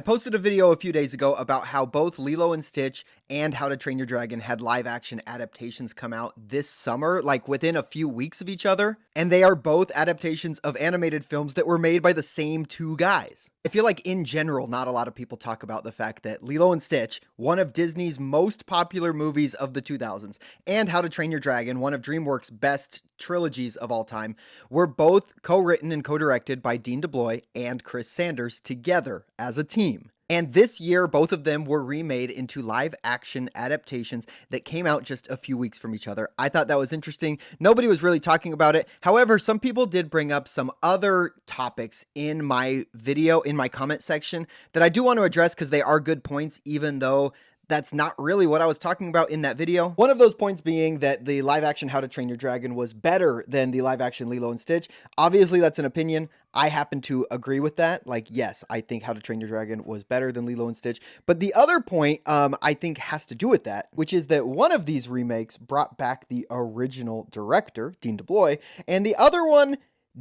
posted a video a few days ago about how both Lilo and Stitch and How to Train Your Dragon had live action adaptations come out this summer, like within a few weeks of each other. And they are both adaptations of animated films that were made by the same two guys. I feel like in general, not a lot of people talk about the fact that Lilo and Stitch, one of Disney's most popular movies of the 2000s, and How to Train Your Dragon, one of DreamWorks' best trilogies of all time, were both co-written and co-directed by Dean DeBlois and Chris Sanders together as a team. And this year, both of them were remade into live action adaptations that came out just a few weeks from each other. I thought that was interesting. Nobody was really talking about it. However, some people did bring up some other topics in my video, in my comment section, that I do want to address because they are good points, even though that's not really what I was talking about in that video. One of those points being that the live action How to Train Your Dragon was better than the live action Lilo and Stitch. Obviously, that's an opinion. I happen to agree with that. Like, yes, I think How to Train Your Dragon was better than Lilo and Stitch. But the other point I think has to do with that, which is that one of these remakes brought back the original director, Dean DeBlois, and the other one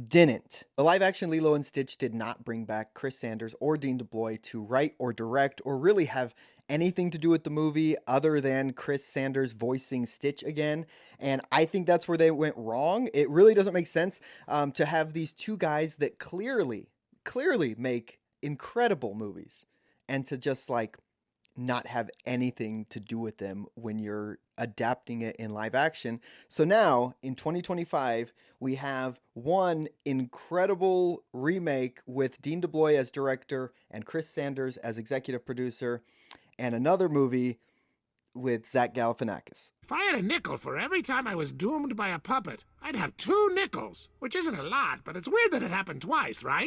didn't. The live action Lilo and Stitch did not bring back Chris Sanders or Dean DeBlois to write or direct or really have anything to do with the movie other than Chris Sanders voicing Stitch again. And I think that's where they went wrong. It really doesn't make sense to have these two guys that clearly make incredible movies and to just like not have anything to do with them when you're adapting it in live action. So now in 2025, we have one incredible remake with Dean DeBlois as director and Chris Sanders as executive producer, and another movie with Zach Galifianakis. If I had a nickel for every time I was doomed by a puppet, I'd have 2 nickels, which isn't a lot, but it's weird that it happened twice, right?